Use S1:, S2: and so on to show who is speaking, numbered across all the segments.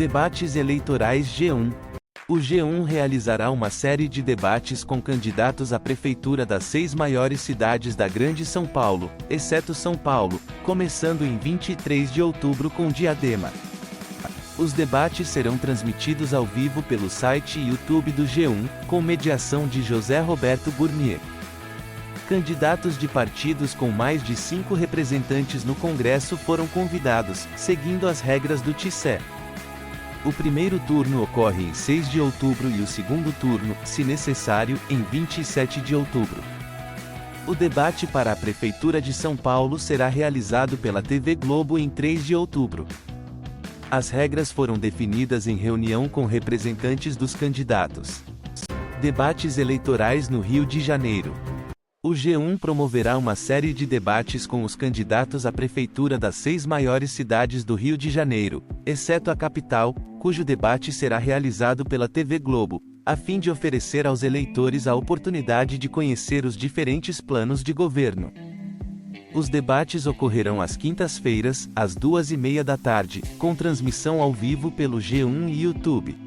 S1: Debates eleitorais G1. O G1 realizará uma série de debates com candidatos à prefeitura das 6 maiores cidades da Grande São Paulo, exceto São Paulo, começando em 23 de outubro com Diadema. Os debates serão transmitidos ao vivo pelo site e YouTube do G1, com mediação de José Roberto Gourmier. Candidatos de partidos com mais de 5 representantes no Congresso foram convidados, seguindo as regras do TSE. O primeiro turno ocorre em 6 de outubro e o segundo turno, se necessário, em 27 de outubro. O debate para a Prefeitura de São Paulo será realizado pela TV Globo em 3 de outubro. As regras foram definidas em reunião com representantes dos candidatos. Debates eleitorais no Rio de Janeiro. O G1 promoverá uma série de debates com os candidatos à prefeitura das 6 maiores cidades do Rio de Janeiro, exceto a capital, cujo debate será realizado pela TV Globo, a fim de oferecer aos eleitores a oportunidade de conhecer os diferentes planos de governo. Os debates ocorrerão às quintas-feiras, às 2h30 da tarde, com transmissão ao vivo pelo G1 e YouTube.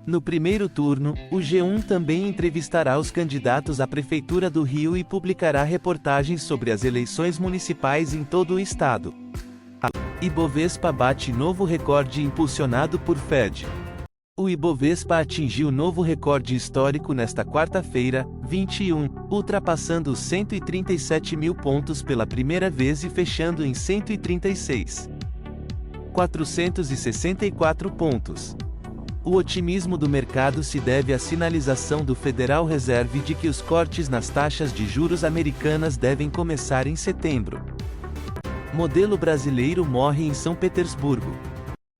S1: No primeiro turno, o G1 também entrevistará os candidatos à Prefeitura do Rio e publicará reportagens sobre as eleições municipais em todo o estado. A Ibovespa bate novo recorde impulsionado por Fed. O Ibovespa atingiu novo recorde histórico nesta quarta-feira, 21, ultrapassando os 137 mil pontos pela primeira vez e fechando em 136.464 pontos. O otimismo do mercado se deve à sinalização do Federal Reserve de que os cortes nas taxas de juros americanas devem começar em setembro. Modelo brasileiro morre em São Petersburgo.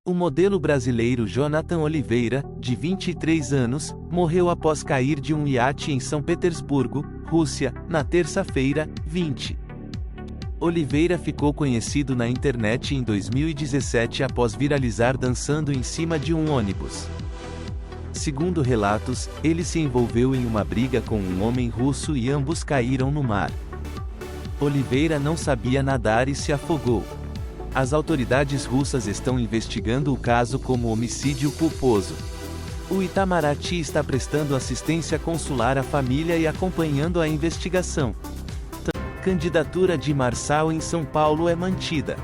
S1: O modelo brasileiro Jonathan Oliveira, de 23 anos, morreu após cair de um iate em São Petersburgo, Rússia, na terça-feira, 20. Oliveira ficou conhecido na internet em 2017 após viralizar dançando em cima de um ônibus. Segundo relatos, ele se envolveu em uma briga com um homem russo e ambos caíram no mar. Oliveira não sabia nadar e se afogou. As autoridades russas estão investigando o caso como homicídio culposo. O Itamaraty está prestando assistência consular à família e acompanhando a investigação. Candidatura de Marçal em São Paulo é mantida.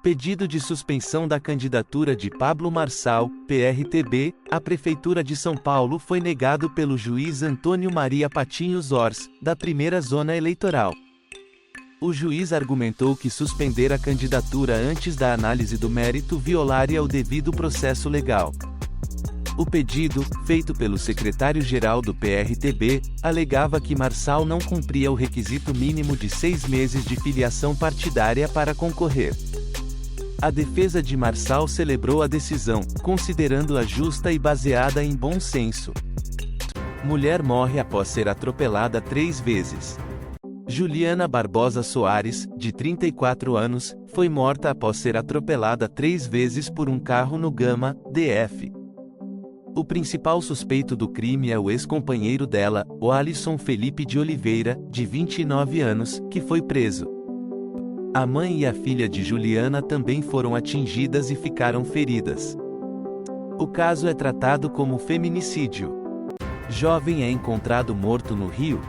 S1: Pedido de suspensão da candidatura de Pablo Marçal, PRTB, à Prefeitura de São Paulo foi negado pelo juiz Antônio Maria Patinhos Ors, da primeira zona eleitoral. O juiz argumentou que suspender a candidatura antes da análise do mérito violaria o devido processo legal. O pedido, feito pelo secretário-geral do PRTB, alegava que Marçal não cumpria o requisito mínimo de 6 meses de filiação partidária para concorrer. A defesa de Marçal celebrou a decisão, considerando-a justa e baseada em bom senso. Mulher morre após ser atropelada 3 vezes. Juliana Barbosa Soares, de 34 anos, foi morta após ser atropelada 3 vezes por um carro no Gama, DF. O principal suspeito do crime é o ex-companheiro dela, o Alisson Felipe de Oliveira, de 29 anos, que foi preso. A mãe e a filha de Juliana também foram atingidas e ficaram feridas. O caso é tratado como feminicídio. Jovem é encontrado morto no Rio.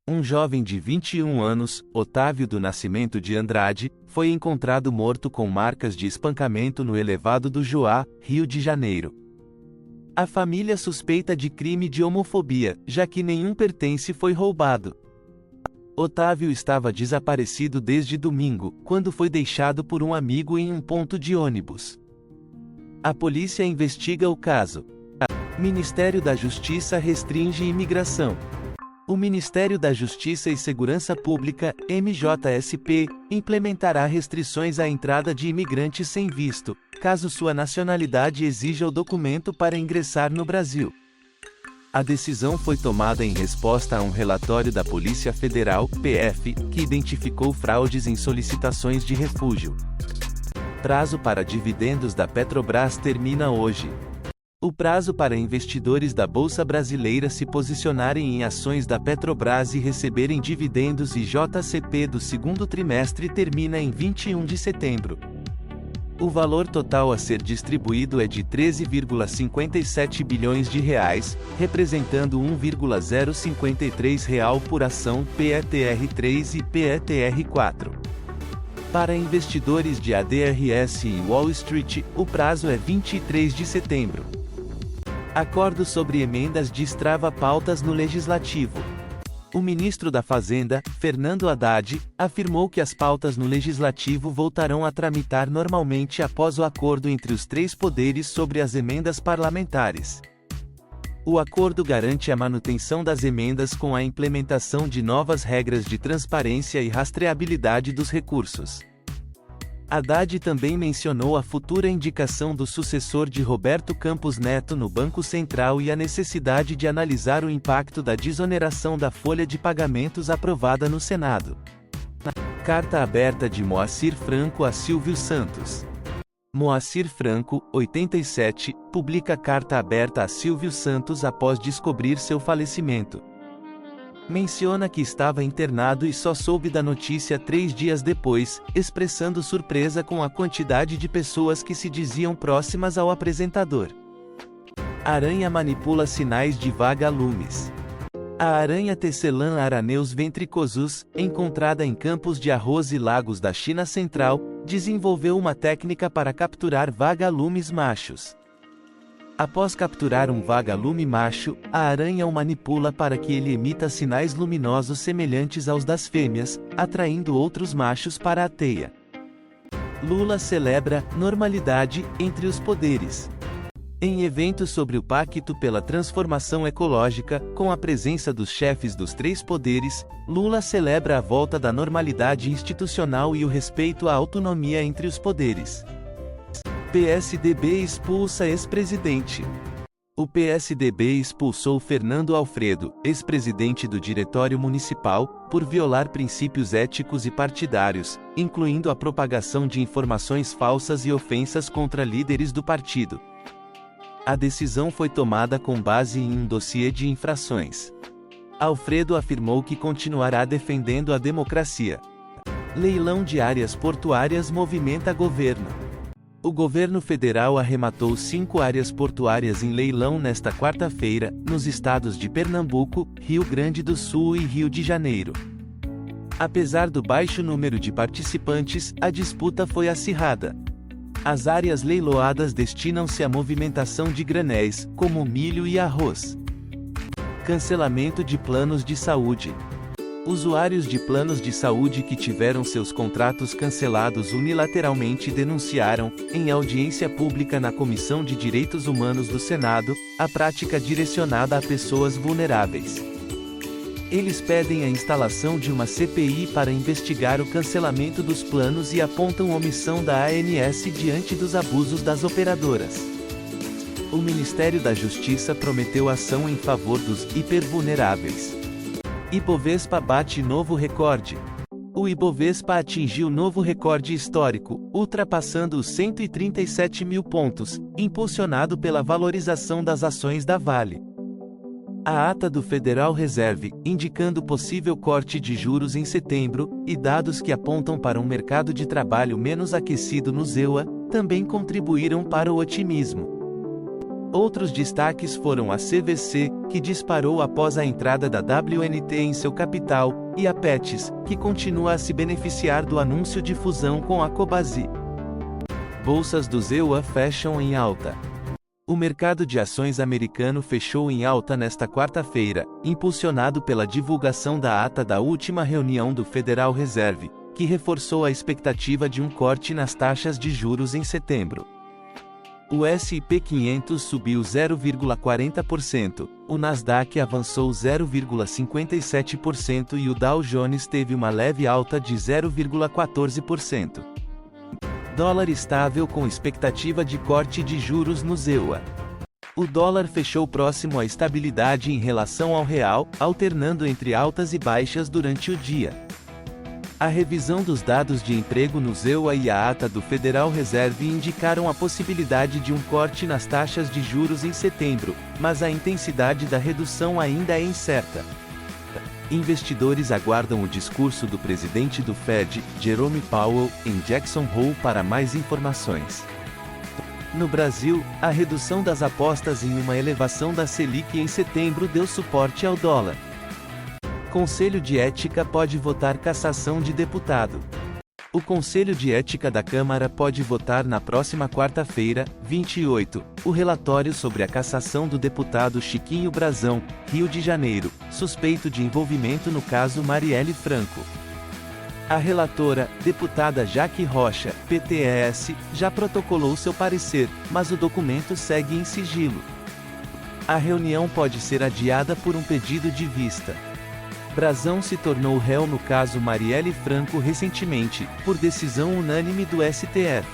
S1: Um jovem de 21 anos, Otávio do Nascimento de Andrade, foi encontrado morto com marcas de espancamento no elevado do Joá, Rio de Janeiro. A família suspeita de crime de homofobia, já que nenhum pertence foi roubado. Otávio estava desaparecido desde domingo, quando foi deixado por um amigo em um ponto de ônibus. A polícia investiga o caso. Ministério da Justiça restringe imigração. O Ministério da Justiça e Segurança Pública, MJSP, implementará restrições à entrada de imigrantes sem visto, caso sua nacionalidade exija o documento para ingressar no Brasil. A decisão foi tomada em resposta a um relatório da Polícia Federal, PF, que identificou fraudes em solicitações de refúgio. Prazo para dividendos da Petrobras termina hoje. O prazo para investidores da Bolsa Brasileira se posicionarem em ações da Petrobras e receberem dividendos e JCP do segundo trimestre termina em 21 de setembro. O valor total a ser distribuído é de 13,57 bilhões de reais, representando 1,053 real por ação PETR3 e PETR4. Para investidores de ADRS e Wall Street, o prazo é 23 de setembro. Acordo sobre emendas destrava pautas no Legislativo. O ministro da Fazenda, Fernando Haddad, afirmou que as pautas no Legislativo voltarão a tramitar normalmente após o acordo entre os três poderes sobre as emendas parlamentares. O acordo garante a manutenção das emendas com a implementação de novas regras de transparência e rastreabilidade dos recursos. Haddad também mencionou a futura indicação do sucessor de Roberto Campos Neto no Banco Central e a necessidade de analisar o impacto da desoneração da folha de pagamentos aprovada no Senado. Carta aberta de Moacir Franco a Silvio Santos. Moacir Franco, 87, publica carta aberta a Silvio Santos após descobrir seu falecimento. Menciona que estava internado e só soube da notícia 3 dias depois, expressando surpresa com a quantidade de pessoas que se diziam próximas ao apresentador. Aranha manipula sinais de vagalumes. A aranha Tecelã araneus ventricosus, encontrada em campos de arroz e lagos da China Central, desenvolveu uma técnica para capturar vagalumes machos. Após capturar um vagalume macho, a aranha o manipula para que ele emita sinais luminosos semelhantes aos das fêmeas, atraindo outros machos para a teia. Lula celebra normalidade entre os poderes. Em evento sobre o Pacto pela Transformação Ecológica, com a presença dos chefes dos três poderes, Lula celebra a volta da normalidade institucional e o respeito à autonomia entre os poderes. PSDB expulsa ex-presidente. O PSDB expulsou Fernando Alfredo, ex-presidente do Diretório Municipal, por violar princípios éticos e partidários, incluindo a propagação de informações falsas e ofensas contra líderes do partido. A decisão foi tomada com base em um dossiê de infrações. Alfredo afirmou que continuará defendendo a democracia. Leilão de áreas portuárias movimenta governo. O governo federal arrematou 5 áreas portuárias em leilão nesta quarta-feira, nos estados de Pernambuco, Rio Grande do Sul e Rio de Janeiro. Apesar do baixo número de participantes, a disputa foi acirrada. As áreas leiloadas destinam-se à movimentação de granéis, como milho e arroz. Cancelamento de planos de saúde. Usuários de planos de saúde que tiveram seus contratos cancelados unilateralmente denunciaram, em audiência pública na Comissão de Direitos Humanos do Senado, a prática direcionada a pessoas vulneráveis. Eles pedem a instalação de uma CPI para investigar o cancelamento dos planos e apontam omissão da ANS diante dos abusos das operadoras. O Ministério da Justiça prometeu ação em favor dos hipervulneráveis. Ibovespa bate novo recorde. O Ibovespa atingiu novo recorde histórico, ultrapassando os 137 mil pontos, impulsionado pela valorização das ações da Vale. A ata do Federal Reserve, indicando possível corte de juros em setembro, e dados que apontam para um mercado de trabalho menos aquecido no EUA, também contribuíram para o otimismo. Outros destaques foram a CVC, que disparou após a entrada da WNT em seu capital, e a Petz, que continua a se beneficiar do anúncio de fusão com a Cobasi. Bolsas do EUA fecham em alta. O mercado de ações americano fechou em alta nesta quarta-feira, impulsionado pela divulgação da ata da última reunião do Federal Reserve, que reforçou a expectativa de um corte nas taxas de juros em setembro. O S&P 500 subiu 0,40%, o Nasdaq avançou 0,57% e o Dow Jones teve uma leve alta de 0,14%. Dólar estável com expectativa de corte de juros no EUA. O dólar fechou próximo à estabilidade em relação ao real, alternando entre altas e baixas durante o dia. A revisão dos dados de emprego no EUA e a ata do Federal Reserve indicaram a possibilidade de um corte nas taxas de juros em setembro, mas a intensidade da redução ainda é incerta. Investidores aguardam o discurso do presidente do Fed, Jerome Powell, em Jackson Hole para mais informações. No Brasil, a redução das apostas em uma elevação da Selic em setembro deu suporte ao dólar. Conselho de Ética pode votar cassação de deputado. O Conselho de Ética da Câmara pode votar na próxima quarta-feira, 28, o relatório sobre a cassação do deputado Chiquinho Brazão, Rio de Janeiro, suspeito de envolvimento no caso Marielle Franco. A relatora, deputada Jaque Rocha, PTS, já protocolou seu parecer, mas o documento segue em sigilo. A reunião pode ser adiada por um pedido de vista. Brazão se tornou réu no caso Marielle Franco recentemente, por decisão unânime do STF.